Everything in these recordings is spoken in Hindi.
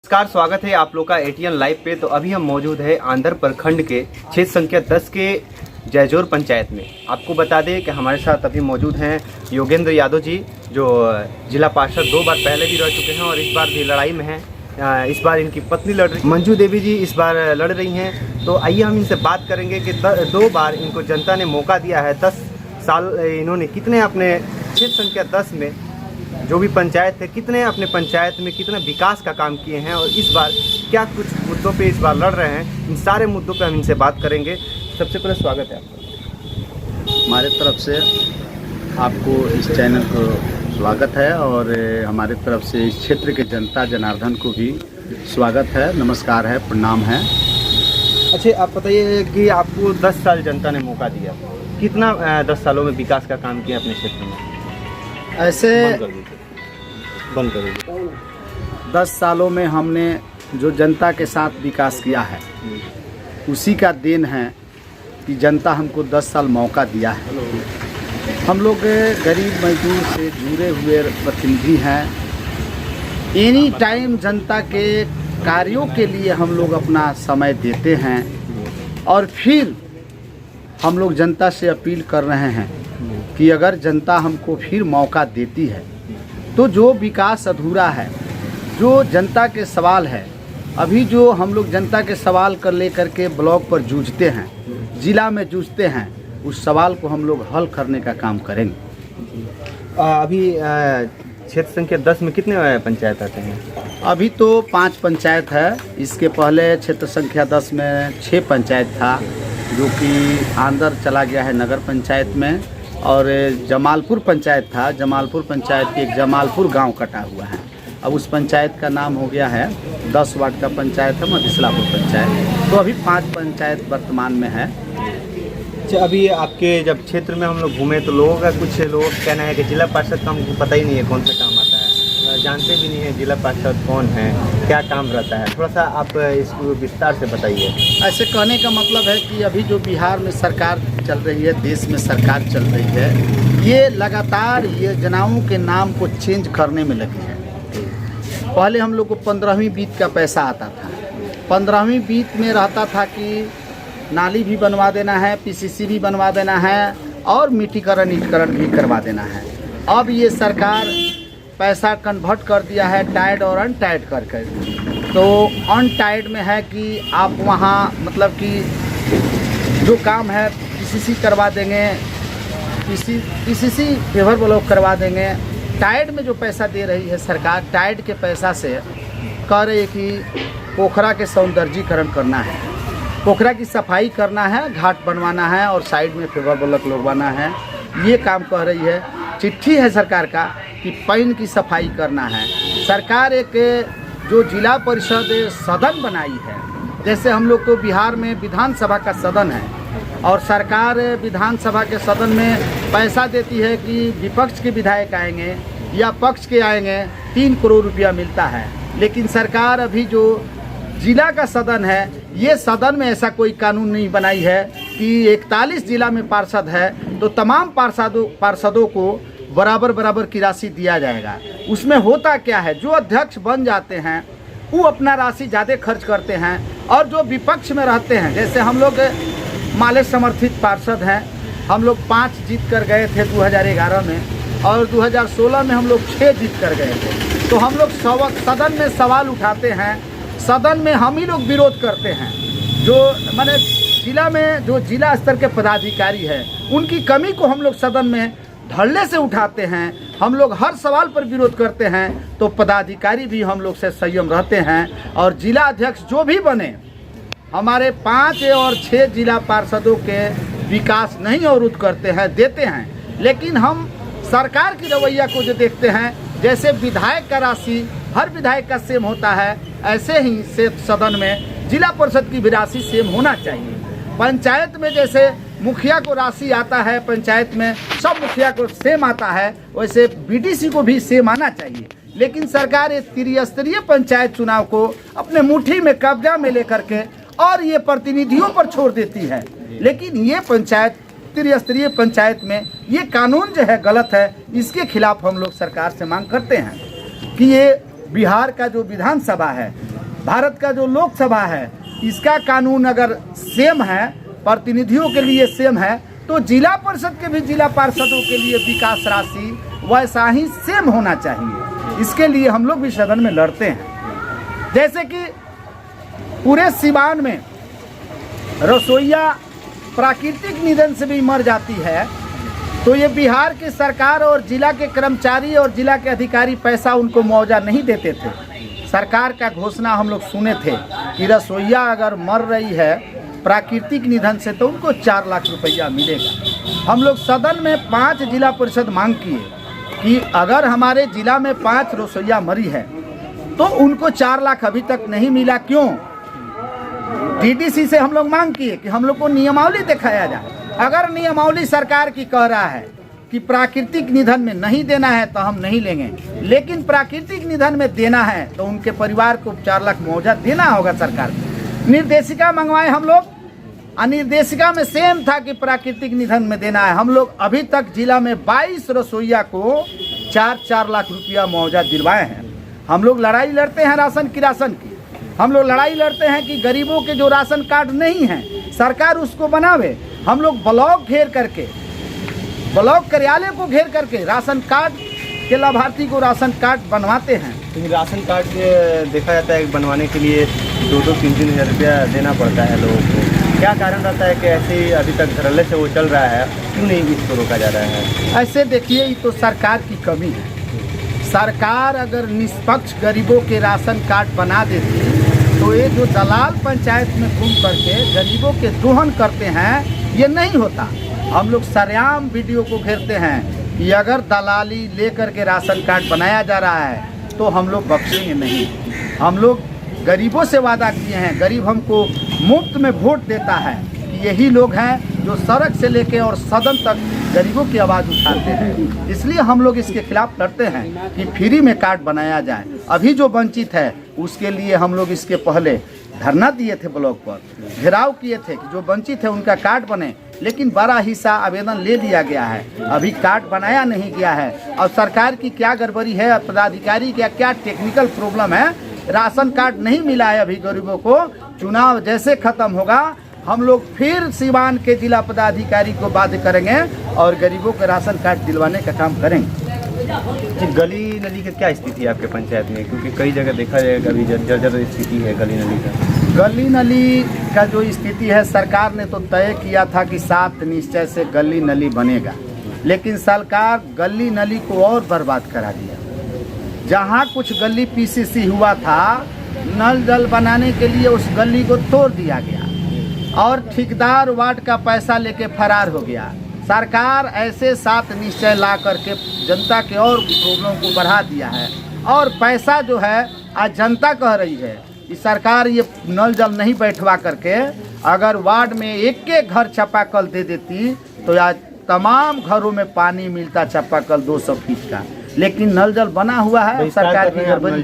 नमस्कार, स्वागत है आप लोग का एटीएन लाइव पे। तो अभी हम मौजूद है आंध्र प्रखंड के क्षेत्र संख्या 10 के जयजोर पंचायत में। आपको बता दें कि हमारे साथ अभी मौजूद हैं योगेंद्र यादव जी, जो जिला पार्षद 2 बार पहले भी रह चुके हैं और इस बार भी लड़ाई में हैं। इस बार इनकी पत्नी लड़ रही, मंजू देवी जी इस बार लड़ रही हैं। तो आइए हम इनसे बात करेंगे कि 2 बार इनको जनता ने मौका दिया है। 10 साल इन्होंने कितने अपने क्षेत्र संख्या 10 में जो भी पंचायत है, कितने अपने पंचायत में कितना विकास का काम किए हैं और इस बार क्या कुछ मुद्दों पे इस बार लड़ रहे हैं। इन सारे मुद्दों पे हम इनसे बात करेंगे। सबसे पहले स्वागत है आपका। हमारे तरफ से आपको इस चैनल को स्वागत है और हमारे तरफ से इस क्षेत्र के जनता जनार्दन को भी स्वागत है, नमस्कार है, प्रणाम है। अच्छा, आप बताइए कि आपको 10 साल जनता ने मौका दिया, कितना 10 सालों में विकास का काम किया अपने क्षेत्र में? ऐसे बंद कर दीजिए। 10 सालों में हमने जो जनता के साथ विकास किया है उसी का देन है कि जनता हमको 10 साल मौका दिया है। हम लोग गरीब मजदूर से जुड़े हुए प्रतिनिधि हैं। एनी टाइम जनता के कार्यों के लिए हम लोग अपना समय देते हैं और फिर हम लोग जनता से अपील कर रहे हैं कि अगर जनता हमको फिर मौका देती है तो जो विकास अधूरा है, जो जनता के सवाल है, अभी जो हम लोग जनता के सवाल कर लेकर के ब्लॉक पर जूझते हैं, जिला में जूझते हैं, उस सवाल को हम लोग हल करने का काम करेंगे। अभी क्षेत्र संख्या 10 में कितने पंचायत आते हैं? अभी तो 5 पंचायत है। इसके पहले क्षेत्र संख्या 10 में 6 पंचायत था, जो कि आंध्र चला गया है नगर पंचायत में, और जमालपुर पंचायत था। जमालपुर पंचायत के एक जमालपुर गांव कटा हुआ है। अब उस पंचायत का नाम हो गया है 10 वार्ड का पंचायत है मधिसलापुर पंचायत। तो अभी 5 पंचायत वर्तमान में है। अच्छा, अभी आपके जब क्षेत्र में हम लोग घूमे तो लोगों का कुछ लोग कहना है कि जिला पार्षद का हमको पता ही नहीं है कौन सा काम आता है, जानते भी नहीं है जिला पार्षद कौन है, क्या काम रहता है। थोड़ा सा आप इसको विस्तार से बताइए। ऐसे कहने का मतलब है कि अभी जो बिहार में सरकार चल रही है, देश में सरकार चल रही है, ये लगातार योजनाओं के नाम को चेंज करने में लगी है। पहले हम लोग को 15वीं बीत का पैसा आता था। 15वीं बीत में रहता था कि नाली भी बनवा देना है, पीसीसी भी बनवा देना है और मिट्टीकरण ईंटकरण भी करवा देना है। अब ये सरकार पैसा कन्वर्ट कर दिया है टाइड और अनटाइड करके। तो अनटाइड में है कि आप वहाँ मतलब कि जो काम है पीसीसी करवा देंगे, पीसीसी पेवर ब्लॉक करवा देंगे। टाइड में जो पैसा दे रही है सरकार, टाइड के पैसा से कह रही है कि पोखरा के सौंदर्यीकरण करना है, पोखरा की सफाई करना है, घाट बनवाना है और साइड में पेवर ब्लॉक लगवाना है। ये काम कह रही है। चिट्ठी है सरकार का कि पैन की सफाई करना है। सरकार एक जो जिला परिषद सदन बनाई है, जैसे हम लोग को बिहार में विधानसभा का सदन है और सरकार विधानसभा के सदन में पैसा देती है कि विपक्ष के विधायक आएंगे या पक्ष के आएंगे, 3 करोड़ रुपया मिलता है। लेकिन सरकार अभी जो जिला का सदन है, ये सदन में ऐसा कोई कानून नहीं बनाई है कि 41 जिला में पार्षद है तो तमाम पार्षदों को बराबर की राशि दिया जाएगा। उसमें होता क्या है, जो अध्यक्ष बन जाते हैं वो अपना राशि ज़्यादा खर्च करते हैं और जो विपक्ष में रहते हैं, जैसे हम लोग माले समर्थित पार्षद हैं, हम लोग 5 जीत कर गए थे 2011 में और 2016 में हम लोग 6 जीत कर गए थे। तो हम लोग सदन में सवाल उठाते हैं, सदन में हम ही लोग विरोध करते हैं। जो माने जिला में जो जिला स्तर के पदाधिकारी हैं, उनकी कमी को हम लोग सदन में धड़ल्ले से उठाते हैं। हम लोग हर सवाल पर विरोध करते हैं तो पदाधिकारी भी हम लोग से संयम रहते हैं और जिला अध्यक्ष जो भी बने, हमारे 5 और 6 जिला पार्षदों के विकास नहीं अवरुद्ध करते हैं, देते हैं। लेकिन हम सरकार की रवैया को जो देखते हैं, जैसे विधायक का राशि हर विधायक का सेम होता है, ऐसे ही से सदन में जिला परिषद की भी राशि सेम होना चाहिए। पंचायत में जैसे मुखिया को राशि आता है, पंचायत में सब मुखिया को सेम आता है, वैसे बीडीसी को भी सेम आना चाहिए। लेकिन सरकार ये त्रिस्तरीय पंचायत चुनाव को अपने मुट्ठी में कब्जा में लेकर के और ये प्रतिनिधियों पर छोड़ देती है। लेकिन ये पंचायत त्रिस्तरीय पंचायत में ये कानून जो है गलत है। इसके खिलाफ हम लोग सरकार से मांग करते हैं कि ये बिहार का जो विधानसभा है, भारत का जो लोकसभा है इसका कानून अगर सेम है, प्रतिनिधियों के लिए सेम है, तो जिला परिषद के भी जिला पार्षदों के लिए विकास राशि वैसा ही सेम होना चाहिए। इसके लिए हम लोग भी सदन में लड़ते हैं। जैसे कि पूरे सिवान में रसोईया प्राकृतिक निधन से भी मर जाती है, तो ये बिहार की सरकार और जिला के कर्मचारी और जिला के अधिकारी पैसा उनको मुआवजा नहीं देते थे। सरकार का घोषणा हम लोग सुने थे कि रसोईया अगर मर रही है प्राकृतिक निधन से तो उनको 4 लाख रुपया मिलेगा। हम लोग सदन में 5 जिला परिषद मांग किए कि अगर हमारे जिला में 5 रसोईया मरी है तो उनको 4 लाख अभी तक नहीं मिला, क्यों? डीडीसी से हम लोग मांग किए कि हम लोग को नियमावली दिखाया जाए। अगर नियमावली सरकार की कह रहा है कि प्राकृतिक निधन में नहीं देना है तो हम नहीं लेंगे, लेकिन प्राकृतिक निधन में देना है तो उनके परिवार को 4 लाख मुआवजा देना होगा सरकार को। निर्देशिका मंगवाए हम लोग, निर्देशिका में सेम था कि प्राकृतिक निधन में देना है। हम लोग अभी तक जिला में 22 रसोईया को 4-4 लाख रुपया मुआवजा दिलवाए हैं। हम लोग लड़ाई लड़ते हैं राशन की, हम लोग लड़ाई लड़ते हैं कि गरीबों के जो राशन कार्ड नहीं है सरकार उसको बनावे। हम लोग ब्लॉक घेर करके, ब्लॉक कार्यालय को घेर करके राशन कार्ड के लाभार्थी को राशन कार्ड बनवाते हैं। लेकिन राशन कार्ड देखा जाता है बनवाने के लिए 2-3 हज़ार रुपया देना पड़ता है लोगों को। क्या कारण रहता है कि ऐसे ही अभी तक धड़ल्ले से वो चल रहा है, क्यों नहीं इसको रोका जा रहा है? ऐसे देखिए, ये तो सरकार की कमी है। सरकार अगर निष्पक्ष गरीबों के राशन कार्ड बना देती तो ये जो दलाल पंचायत में घूम करके गरीबों के दोहन करते हैं ये नहीं होता। हम लोग सरेआम वीडियो को घेरते हैं कि अगर दलाली लेकर के राशन कार्ड बनाया जा रहा है तो हम लोग बख्शेंगे नहीं। हम लोग गरीबों से वादा किए हैं, गरीब हमको मुफ्त में वोट देता है कि यही लोग हैं जो सड़क से लेके और सदन तक गरीबों की आवाज़ उठाते हैं। इसलिए हम लोग इसके खिलाफ लड़ते हैं कि फ्री में कार्ड बनाया जाए। अभी जो वंचित है उसके लिए हम लोग इसके पहले धरना दिए थे, ब्लॉक पर घेराव किए थे कि जो वंचित है उनका कार्ड बने, लेकिन बड़ा हिस्सा आवेदन ले लिया गया है, अभी कार्ड बनाया नहीं गया है। और सरकार की क्या गड़बड़ी है, पदाधिकारी का क्या टेक्निकल प्रॉब्लम है, राशन कार्ड नहीं मिला है अभी गरीबों को। चुनाव जैसे खत्म होगा हम लोग फिर सिवान के जिला पदाधिकारी को बाध्य करेंगे और गरीबों को राशन कार्ड दिलवाने का काम करेंगे। गली नली की क्या स्थिति है आपके पंचायत में? क्योंकि कई जगह देखा जाएगा अभी जर्जर स्थिति है गली नली का। गली नली का जो स्थिति है, सरकार ने तो तय किया था कि 7 निश्चय से गली नली बनेगा, लेकिन सरकार गली नली को और बर्बाद करा दिया। जहाँ कुछ गली पीसीसी हुआ था, नल जल बनाने के लिए उस गली को तोड़ दिया गया और ठेकेदार वार्ड का पैसा लेके फरार हो गया। सरकार ऐसे 7 निश्चय ला करके जनता के और प्रॉब्लम को बढ़ा दिया है। और पैसा जो है आज जनता कह रही है कि सरकार ये नल जल नहीं बैठवा करके अगर वार्ड में एक घर चापाकल दे देती तो आज तमाम घरों में पानी मिलता, चापाकल 200 फीट का। लेकिन नल जल बना हुआ है, सरकार की गड़बड़ी,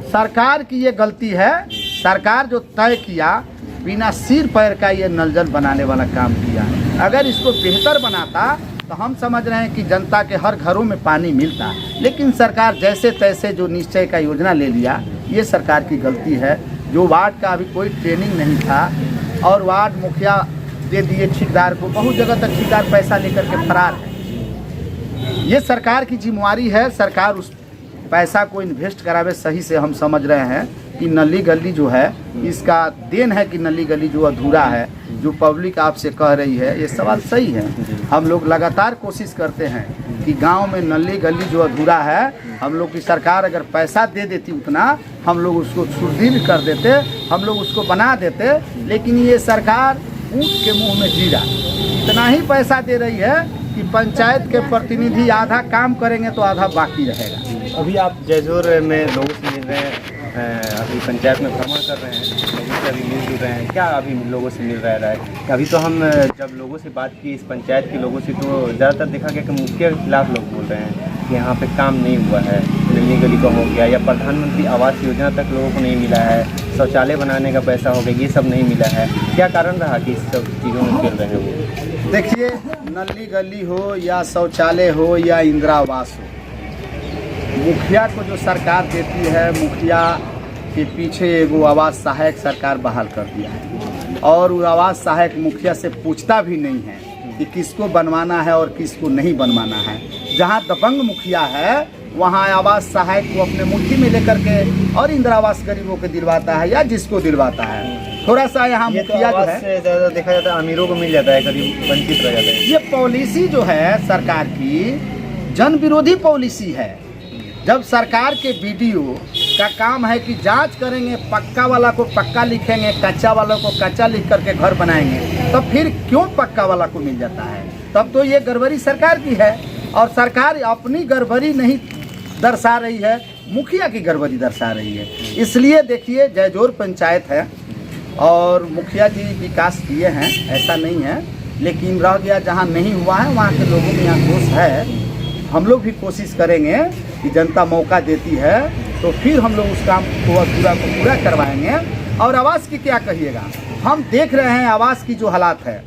सरकार की ये गलती है। सरकार जो तय किया बिना सिर पैर का ये नल जल बनाने वाला काम किया। अगर इसको बेहतर बनाता तो हम समझ रहे हैं कि जनता के हर घरों में पानी मिलता, लेकिन सरकार जैसे तैसे जो निश्चय का योजना ले लिया, ये सरकार की गलती है। जो वार्ड का अभी कोई ट्रेनिंग नहीं था और वार्ड मुखिया दे दिए ठेकेदार को, बहुत जगह तक ठेकेदार पैसा लेकर के फरार है। ये सरकार की जिम्मेवारी है, सरकार उस पैसा को इन्वेस्ट करावे सही से। हम समझ रहे हैं कि नली गली जो है इसका देन है कि नली गली जो अधूरा है, जो पब्लिक आपसे कह रही है, ये सवाल सही है। हम लोग लगातार कोशिश करते हैं कि गांव में नली गली जो अधूरा है, हम लोग की सरकार अगर पैसा दे देती उतना, हम लोग उसको सुदृढ़ कर देते, हम लोग उसको बना देते। लेकिन ये सरकार ऊँट के मुँह में जीरा, इतना ही पैसा दे रही है कि पंचायत के प्रतिनिधि आधा काम करेंगे तो आधा बाकी रहेगा। अभी आप जयजोर में लोगों से मिल रहे हैं, अभी पंचायत में भ्रमण कर रहे हैं, लोगों से अभी मिल रहे हैं, क्या अभी लोगों से मिल रहा है? अभी तो हम जब लोगों से बात की, इस पंचायत के लोगों से, तो ज़्यादातर देखा गया कि मुखिया के खिलाफ लोग बोल रहे हैं कि यहाँ पे काम नहीं हुआ है, नली गली का हो गया, या प्रधानमंत्री आवास योजना तक लोगों को नहीं मिला है, शौचालय बनाने का पैसा हो गया, ये सब नहीं मिला है। क्या कारण रहा कि इस सब चीज़ों में खेल रहे हैं वो? देखिए, नली गली हो या शौचालय हो या इंदिरा आवास हो, मुखिया को जो सरकार देती है, मुखिया के पीछे एगो आवास सहायक सरकार बहाल कर दिया है और वो आवास सहायक मुखिया से पूछता भी नहीं है कि किसको बनवाना है और किसको नहीं बनवाना है। जहाँ दबंग मुखिया है वहाँ आवास सहायक को अपने मुट्ठी में लेकर के और इंदिरा आवास गरीबों को दिलवाता है या जिसको दिलवाता है। थोड़ा सा यहाँ मुखिया जो है ज़्यादा देखा जाता है अमीरों को मिल जाता है, गरीब वंचित रह जाता है। ये पॉलिसी जो है सरकार की जन विरोधी पॉलिसी है। जब सरकार के बीडीओ का काम है कि जांच करेंगे, पक्का वाला को पक्का लिखेंगे, कच्चा वाला को कच्चा लिख करके घर बनाएंगे, तब फिर क्यों पक्का वाला को मिल जाता है? तब तो ये गड़बड़ी सरकार की है और सरकार अपनी गड़बड़ी नहीं दर्शा रही है, मुखिया की गड़बड़ी दर्शा रही है। इसलिए देखिए जयजोर पंचायत है और मुखिया जी विकास किए हैं, ऐसा नहीं है, लेकिन रह गया जहाँ नहीं हुआ है वहाँ के लोगों में यहाँ दोष है। हम लोग भी कोशिश करेंगे कि जनता मौका देती है तो फिर हम लोग उस काम को पूरा करवाएंगे। और आवास की क्या कहिएगा, हम देख रहे हैं आवास की जो हालात है।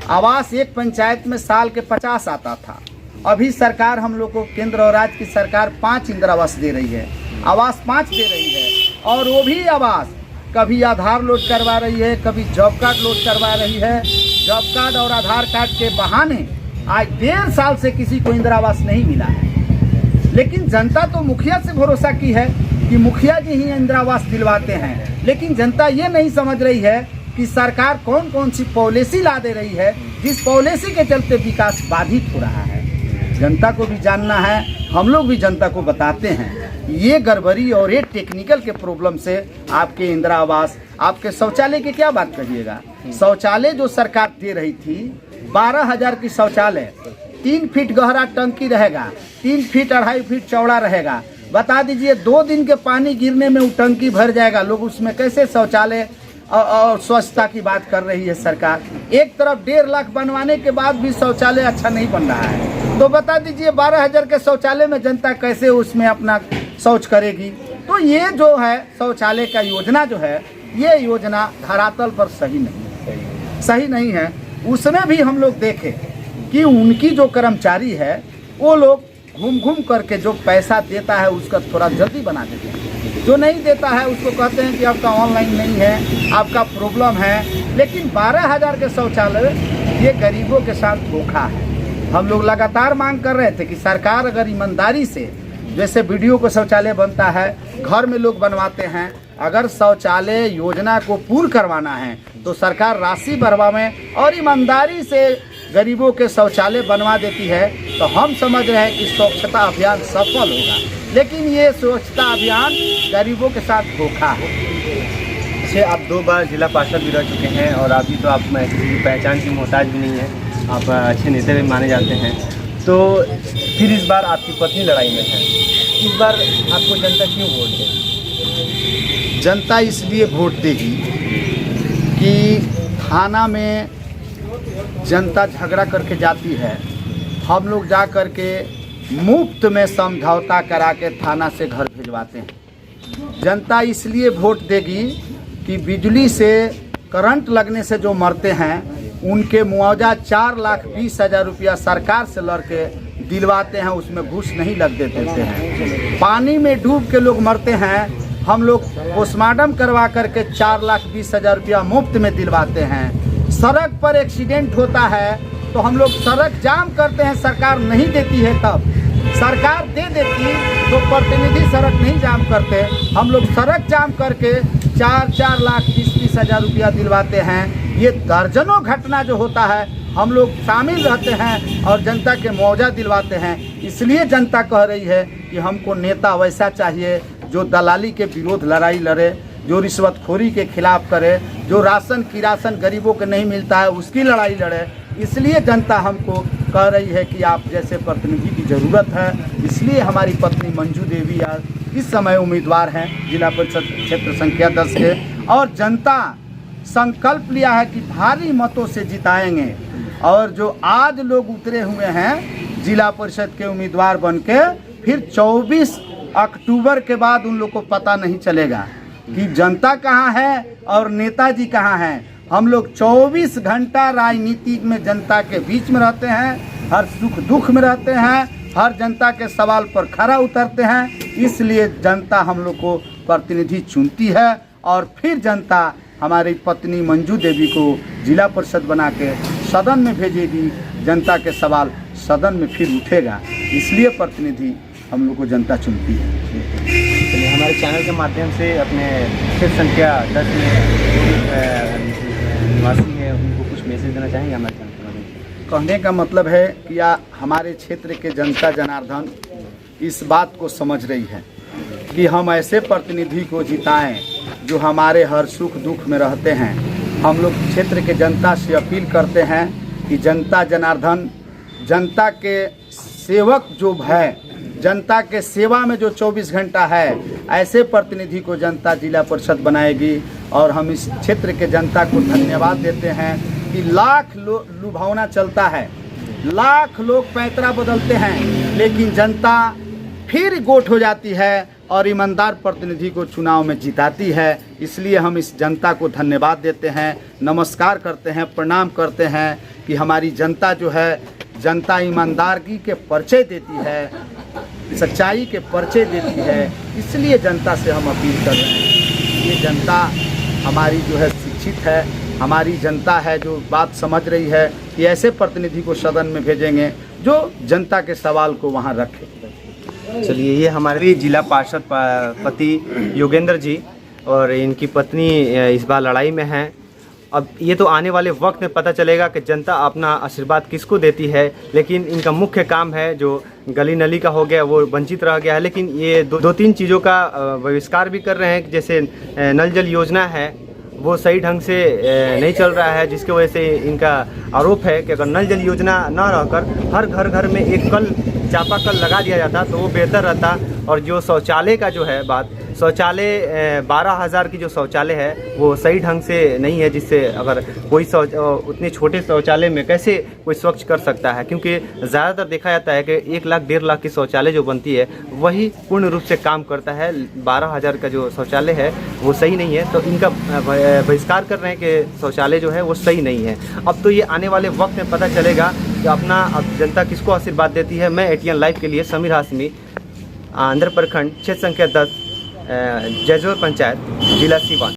आवास एक पंचायत में साल के 50 आता था, अभी सरकार हम लोग को केंद्र और राज्य की सरकार 5 इंदिरा आवास दे रही है, आवास 5 दे रही है। और वो भी आवास कभी आधार लोड करवा रही है, कभी जॉब कार्ड लोड करवा रही है। जॉब कार्ड और आधार कार्ड के बहाने आज 1.5 साल से किसी को इंदिरा आवास नहीं मिला है। लेकिन जनता तो मुखिया से भरोसा की है कि मुखिया जी ही इंदिरा आवास दिलवाते हैं, लेकिन जनता ये नहीं समझ रही है कि सरकार कौन कौन सी पॉलिसी ला दे रही है जिस पॉलिसी के चलते विकास बाधित हो रहा है। जनता को भी जानना है, हम लोग भी जनता को बताते हैं। ये गड़बड़ी और ये टेक्निकल के प्रॉब्लम से आपके इंदिरा आवास, आपके शौचालय की क्या बात करिएगा। शौचालय जो सरकार दे रही थी 12,000 की शौचालय, 3 फीट गहरा टंकी रहेगा, 3 फीट 2.5 फीट चौड़ा रहेगा। बता दीजिए 2 दिन के पानी गिरने में वो टंकी भर जाएगा। लोग उसमें कैसे शौचालय और स्वच्छता की बात कर रही है सरकार। एक तरफ 1.5 लाख बनवाने के बाद भी शौचालय अच्छा नहीं बन रहा है, तो बता दीजिए 12,000 के शौचालय में जनता कैसे उसमें अपना शौच करेगी। तो ये जो है शौचालय का योजना जो है, ये योजना धरातल पर सही नहीं है। उसमें भी हम लोग देखें कि उनकी जो कर्मचारी है वो लोग घूम करके जो पैसा देता है उसका थोड़ा जल्दी बना देते हैं, जो नहीं देता है उसको कहते हैं कि आपका ऑनलाइन नहीं है, आपका प्रॉब्लम है। लेकिन 12,000 के शौचालय ये गरीबों के साथ धोखा है। हम लोग लगातार मांग कर रहे थे कि सरकार अगर ईमानदारी से, जैसे बीडीओ को शौचालय बनता है, घर में लोग बनवाते हैं, अगर शौचालय योजना को पूर्ण करवाना है तो सरकार राशि बढ़वावे और ईमानदारी से गरीबों के शौचालय बनवा देती है तो हम समझ रहे हैं कि स्वच्छता अभियान सफल होगा। लेकिन ये स्वच्छता अभियान गरीबों के साथ धोखा है। जैसे आप 2 बार जिला पार्षद भी रह चुके हैं और अभी तो आप किसी की पहचान की मोहताज भी नहीं है, आप अच्छे नेता भी माने जाते हैं, तो फिर इस बार आपकी पत्नी लड़ाई में है। इस बार आपको जनता क्यों वोट देगी? जनता इसलिए वोट देगी कि थाना में जनता झगड़ा करके जाती है, हम लोग जा कर के मुफ्त में समझौता करा के थाना से घर भिजवाते हैं। जनता इसलिए वोट देगी कि बिजली से करंट लगने से जो मरते हैं उनके मुआवजा 4,20,000 रुपया सरकार से लड़के दिलवाते हैं, उसमें घूस नहीं लग देते हैं। पानी में डूब के लोग मरते हैं, हम लोग पोस्टमार्टम करवा करके 4,20,000 रुपया मुफ्त में दिलवाते हैं। सड़क पर एक्सीडेंट होता है तो हम लोग सड़क जाम करते हैं, सरकार नहीं देती है, तब सरकार दे देती तो प्रतिनिधि सड़क नहीं जाम करते। हम लोग सड़क जाम करके 4,20,000 रुपया दिलवाते हैं। ये दर्जनों घटना जो होता है हम लोग शामिल रहते हैं और जनता के मुआवजा दिलवाते हैं। इसलिए जनता कह रही है कि हमको नेता वैसा चाहिए जो दलाली के विरोध लड़ाई लड़े, जो रिश्वतखोरी के खिलाफ करे, जो राशन किरासन गरीबों को नहीं मिलता है उसकी लड़ाई लड़े। इसलिए जनता हमको कह रही है कि आप जैसे प्रतिनिधि की ज़रूरत है। इसलिए हमारी पत्नी मंजू देवी आज इस समय उम्मीदवार हैं जिला परिषद क्षेत्र संख्या 10 के, और जनता संकल्प लिया है कि भारी मतों से जिताएंगे। और जो आज लोग उतरे हुए हैं जिला परिषद के उम्मीदवार बनके, फिर 24 अक्टूबर के बाद उन लोग को पता नहीं चलेगा कि जनता कहाँ है और नेताजी कहाँ हैं। हम लोग 24 घंटा राजनीति में जनता के बीच में रहते हैं, हर सुख दुख में रहते हैं, हर जनता के सवाल पर खरा उतरते हैं। इसलिए जनता हम लोग को प्रतिनिधि चुनती है और फिर जनता हमारी पत्नी मंजू देवी को जिला परिषद बना के सदन में भेजेगी। जनता के सवाल सदन में फिर उठेगा, इसलिए प्रतिनिधि हम लोग को जनता चुनती है। चलिए, हमारे चैनल के माध्यम से अपने क्षेत्र संख्या 10 में जो भी निवासी है उनको कुछ मैसेज देना चाहेंगे हमारे चैनल के माध्यम से? कहने का मतलब है कि हमारे क्षेत्र के जनता जनार्दन इस बात को समझ रही है कि हम ऐसे प्रतिनिधि को जिताएं जो हमारे हर सुख दुख में रहते हैं। हम लोग क्षेत्र के जनता से अपील करते हैं कि जनता जनार्दन जनता के सेवक जो है, जनता के सेवा में जो 24 घंटा है, ऐसे प्रतिनिधि को जनता जिला परिषद बनाएगी। और हम इस क्षेत्र के जनता को धन्यवाद देते हैं कि लाख लुभावना चलता है, लाख लोग पैतरा बदलते हैं, लेकिन जनता फिर गोट हो जाती है और ईमानदार प्रतिनिधि को चुनाव में जिताती है। इसलिए हम इस जनता को धन्यवाद देते हैं, नमस्कार करते हैं, प्रणाम करते हैं कि हमारी जनता जो है, जनता ईमानदारी के परिचय देती है, सच्चाई के परिचय देती है। इसलिए जनता से हम अपील कर रहे हैं। ये जनता हमारी जो है शिक्षित है, हमारी जनता है जो बात समझ रही है कि ऐसे प्रतिनिधि को सदन में भेजेंगे जो जनता के सवाल को वहाँ रखे। चलिए, ये हमारे जिला पार्षद पति योगेंद्र जी और इनकी पत्नी इस बार लड़ाई में हैं। अब ये तो आने वाले वक्त में पता चलेगा कि जनता अपना आशीर्वाद किसको देती है, लेकिन इनका मुख्य काम है जो गली नली का हो गया वो वंचित रह गया है। लेकिन ये दो तीन चीज़ों का बहिष्कार भी कर रहे हैं, जैसे नल जल योजना है वो सही ढंग से नहीं चल रहा है, जिसकी वजह से इनका आरोप है कि अगर नल जल योजना न रहकर हर घर में एक कल चापाकल लगा दिया जाता तो वो बेहतर रहता। और जो शौचालय का जो है बात, शौचालय 12,000 की जो शौचालय है वो सही ढंग से नहीं है, जिससे अगर कोई उतने छोटे शौचालय में कैसे कोई स्वच्छ कर सकता है, क्योंकि ज़्यादातर देखा जाता है कि 1 लाख 1.5 लाख की शौचालय जो बनती है वही पूर्ण रूप से काम करता है। 12,000 का जो शौचालय है वो सही नहीं है, तो इनका बहिष्कार कर रहे हैं कि शौचालय जो है वो सही नहीं है। अब तो ये आने वाले वक्त में पता चलेगा कि अपना अब जनता किसको आशीर्वाद देती है। मैं ATN लाइव के लिए समीर हाशमी, आंध्र प्रखंड, क्षेत्र संख्या 10, जैजोर पंचायत, जिला सीवान।